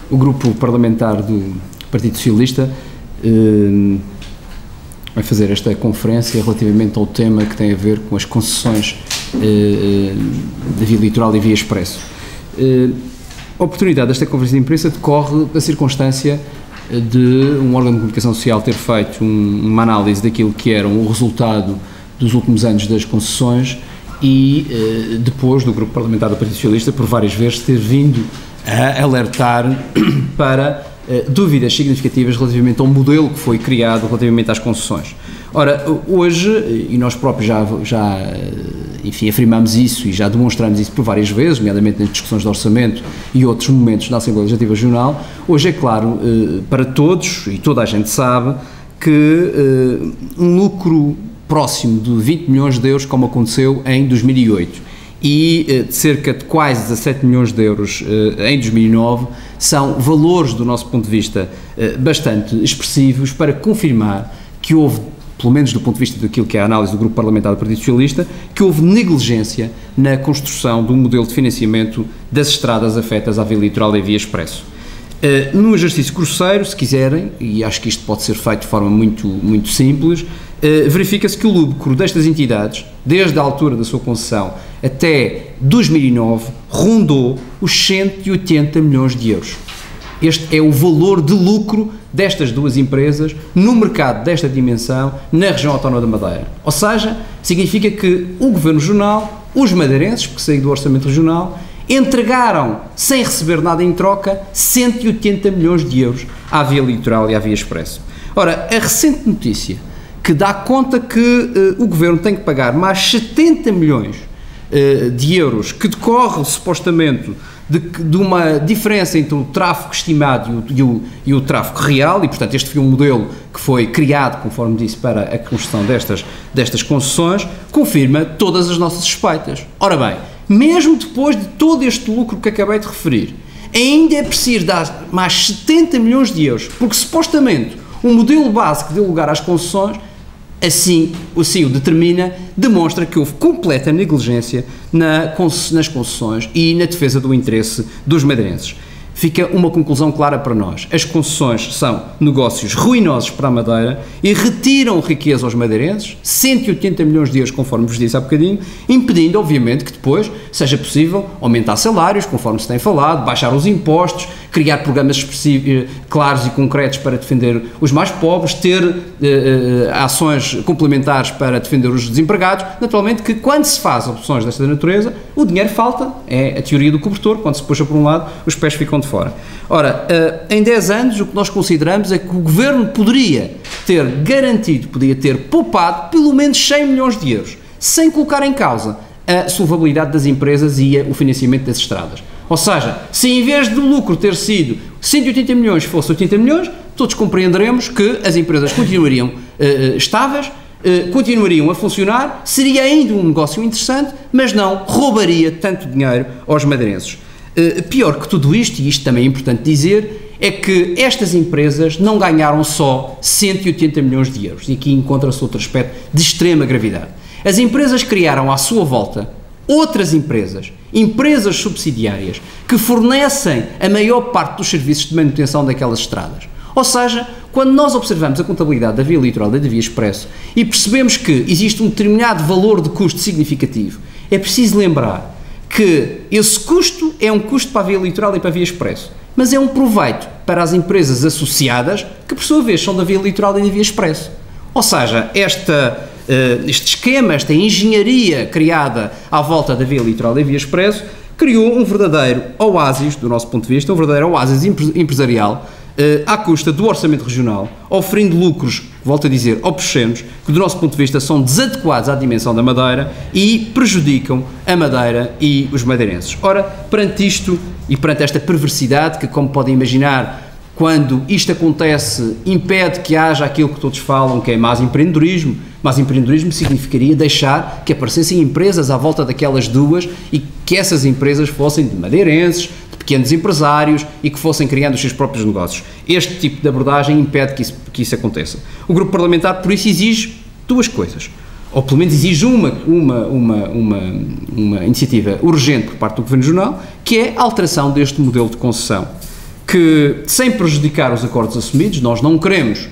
O grupo parlamentar do Partido Socialista vai fazer esta conferência relativamente ao tema que tem a ver com as concessões da via litoral e via expresso. A oportunidade desta conferência de imprensa decorre da circunstância de um órgão de comunicação social ter feito uma análise daquilo que era o resultado dos últimos anos das concessões e depois do grupo parlamentar do Partido Socialista por várias vezes ter vindo a alertar para dúvidas significativas relativamente ao modelo que foi criado relativamente às concessões. Ora, hoje, e nós próprios enfim, afirmamos isso e já demonstramos isso por várias vezes, nomeadamente nas discussões de orçamento e outros momentos da Assembleia Legislativa Regional, hoje é claro para todos, e toda a gente sabe, que um lucro próximo de 20 milhões de euros, como aconteceu em 2008, e de cerca de quase 17 milhões de euros em 2009, são valores, do nosso ponto de vista, bastante expressivos para confirmar que houve, pelo menos do ponto de vista daquilo que é a análise do Grupo Parlamentar do Partido Socialista, que houve negligência na construção do modelo de financiamento das estradas afetas à via litoral e via expresso. Num exercício grosseiro, se quiserem, e acho que isto pode ser feito de forma muito simples, verifica-se que o lucro destas entidades, desde a altura da sua concessão até 2009, rondou os 180 milhões de euros. Este é o valor de lucro destas duas empresas no mercado desta dimensão na região autónoma da Madeira. Ou seja, significa que o Governo Regional, os madeirenses, porque saiu do Orçamento Regional, entregaram, sem receber nada em troca, 180 milhões de euros à via litoral e à via expresso. Ora, a recente notícia que dá conta que o Governo tem que pagar mais 70 milhões de euros, que decorre supostamente de uma diferença entre o tráfego estimado e o tráfego real, e portanto este foi um modelo que foi criado, conforme disse, para a construção destas concessões, confirma todas as nossas suspeitas. Ora bem, mesmo depois de todo este lucro que acabei de referir, ainda é preciso dar mais 70 milhões de euros, porque supostamente o modelo base que deu lugar às concessões, assim o determina, demonstra que houve completa negligência nas concessões e na defesa do interesse dos madeirenses. Fica uma conclusão clara para nós: as concessões são negócios ruinosos para a Madeira e retiram riqueza aos madeirenses, 180 milhões de euros, conforme vos disse há bocadinho, impedindo, obviamente, que depois seja possível aumentar salários, conforme se tem falado, baixar os impostos, criar programas claros e concretos para defender os mais pobres, ter ações complementares para defender os desempregados. Naturalmente que quando se faz opções desta natureza, o dinheiro falta, é a teoria do cobertor: quando se puxa por um lado, os pés ficam de fora. Ora, em 10 anos, o que nós consideramos é que o Governo poderia ter garantido, poderia ter poupado pelo menos 100 milhões de euros, sem colocar em causa a solvabilidade das empresas e o financiamento das estradas. Ou seja, se em vez do lucro ter sido 180 milhões fosse 80 milhões, todos compreenderemos que as empresas continuariam estáveis, continuariam a funcionar, seria ainda um negócio interessante, mas não roubaria tanto dinheiro aos madeirenses. Pior que tudo isto, e isto também é importante dizer, é que estas empresas não ganharam só 180 milhões de euros, e aqui encontra-se outro aspecto de extrema gravidade. As empresas criaram à sua volta outras empresas subsidiárias, que fornecem a maior parte dos serviços de manutenção daquelas estradas. Ou seja, quando nós observamos a contabilidade da via litoral e da via expresso e percebemos que existe um determinado valor de custo significativo, é preciso lembrar que esse custo é um custo para a via litoral e para a via expresso, mas é um proveito para as empresas associadas, que por sua vez são da via litoral e da via expresso. Ou seja, este esquema, esta engenharia criada à volta da via litoral e da via expresso, criou um verdadeiro oásis, do nosso ponto de vista, um verdadeiro oásis empresarial, à custa do orçamento regional, oferindo lucros, volto a dizer, obscenos, que do nosso ponto de vista são desadequados à dimensão da Madeira e prejudicam a Madeira e os madeirenses. Ora, perante isto e perante esta perversidade que, como podem imaginar, quando isto acontece, impede que haja aquilo que todos falam, que é mais empreendedorismo. Mas empreendedorismo significaria deixar que aparecessem empresas à volta daquelas duas e que essas empresas fossem de madeirenses, de pequenos empresários e que fossem criando os seus próprios negócios. Este tipo de abordagem impede que isso aconteça. O grupo parlamentar, por isso, exige duas coisas. Ou pelo menos exige uma iniciativa urgente por parte do Governo Regional, que é a alteração deste modelo de concessão. que, sem prejudicar os acordos assumidos, nós não queremos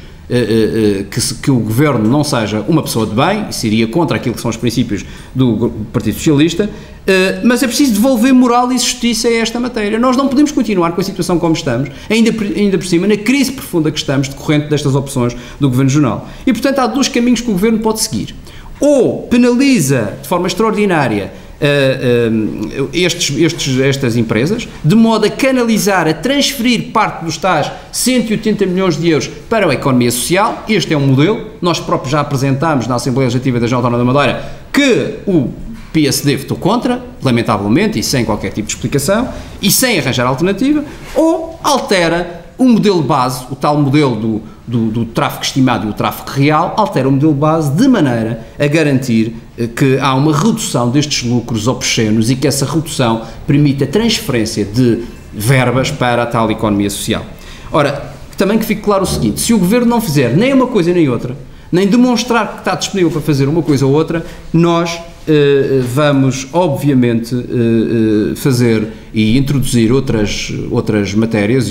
que o Governo não seja uma pessoa de bem, isso iria contra aquilo que são os princípios do Partido Socialista, mas é preciso devolver moral e justiça a esta matéria. Nós não podemos continuar com a situação como estamos, ainda por cima, na crise profunda que estamos, decorrente destas opções do Governo Regional. E, portanto, há dois caminhos que o Governo pode seguir. Ou penaliza de forma extraordinária estas empresas, de modo a canalizar, a transferir parte dos tais 180 milhões de euros para a economia social. Este é um modelo, nós próprios já apresentámos na Assembleia Legislativa da Região Autónoma da Madeira que o PSD votou contra, lamentavelmente, e sem qualquer tipo de explicação, e sem arranjar alternativa, ou altera o modelo base, o tal modelo do tráfico estimado e o tráfico real, altera o modelo base de maneira a garantir que há uma redução destes lucros obscenos e que essa redução permite a transferência de verbas para a tal economia social. Ora, também que fique claro o seguinte: se o Governo não fizer nem uma coisa nem outra, nem demonstrar que está disponível para fazer uma coisa ou outra, nós vamos, obviamente, fazer e introduzir outras matérias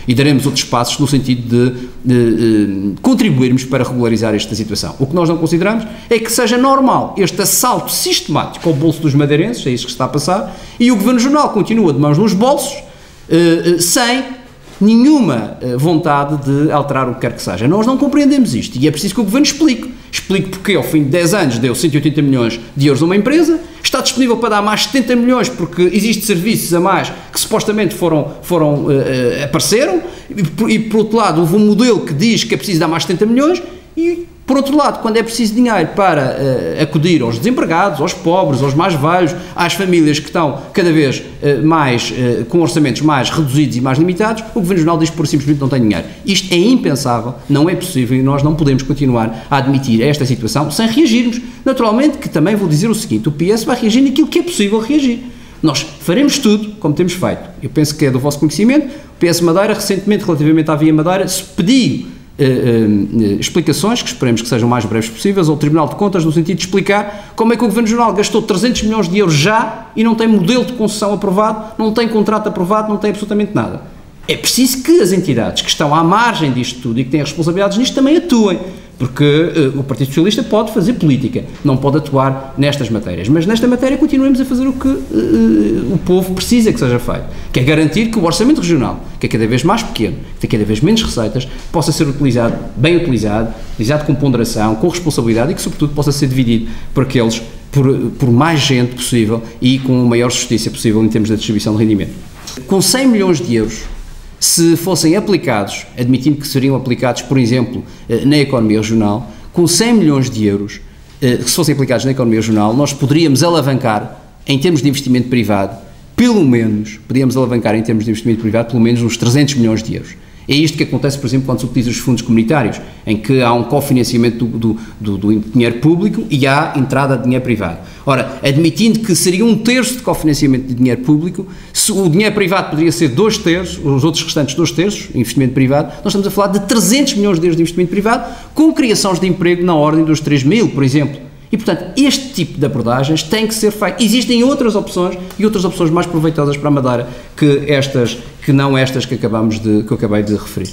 e daremos outros passos no sentido de contribuirmos para regularizar esta situação. O que nós não consideramos é que seja normal este assalto sistemático ao bolso dos madeirenses, é isso que está a passar, e o Governo Regional continua de mãos nos bolsos, sem nenhuma vontade de alterar o que quer que seja. Nós não compreendemos isto e é preciso que o Governo explique porque ao fim de 10 anos deu 180 milhões de euros a uma empresa, está disponível para dar mais 70 milhões porque existem serviços a mais que supostamente apareceram e por outro lado houve um modelo que diz que é preciso dar mais 70 milhões e por outro lado, quando é preciso dinheiro para acudir aos desempregados, aos pobres, aos mais velhos, às famílias que estão cada vez mais com orçamentos mais reduzidos e mais limitados, o Governo Regional diz que por simplesmente não tem dinheiro. Isto é impensável, não é possível e nós não podemos continuar a admitir esta situação sem reagirmos. Naturalmente que também vou dizer o seguinte: o PS vai reagir naquilo que é possível reagir. Nós faremos tudo como temos feito. Eu penso que é do vosso conhecimento. O PS Madeira, recentemente, relativamente à Via Madeira, se pediu explicações, que esperemos que sejam o mais breves possíveis, ao Tribunal de Contas, no sentido de explicar como é que o Governo Regional gastou 300 milhões de euros já e não tem modelo de concessão aprovado, não tem contrato aprovado, não tem absolutamente nada. É preciso que as entidades que estão à margem disto tudo e que têm responsabilidades nisto também atuem, porque o Partido Socialista pode fazer política, não pode atuar nestas matérias, mas nesta matéria continuemos a fazer o que o povo precisa que seja feito, que é garantir que o orçamento regional, que é cada vez mais pequeno, que tem cada vez menos receitas, possa ser utilizado, bem utilizado com ponderação, com responsabilidade e que sobretudo possa ser dividido por aqueles, por mais gente possível e com a maior justiça possível em termos da distribuição de rendimento. Com 100 milhões de euros, se fossem aplicados, admitindo que seriam aplicados, por exemplo, na economia regional, com 100 milhões de euros, se fossem aplicados na economia regional, nós poderíamos alavancar, em termos de investimento privado, pelo menos uns 300 milhões de euros. É isto que acontece, por exemplo, quando se utiliza os fundos comunitários, em que há um cofinanciamento do dinheiro público e há entrada de dinheiro privado. Ora, admitindo que seria 1/3 de cofinanciamento de dinheiro público, se o dinheiro privado poderia ser 2/3, os outros restantes 2/3, investimento privado, nós estamos a falar de 300 milhões de euros de investimento privado, com criações de emprego na ordem dos 3.000, por exemplo. E, portanto, este tipo de abordagens tem que ser feito. Existem outras opções e outras opções mais proveitosas para a Madeira que não estas que eu acabei de referir.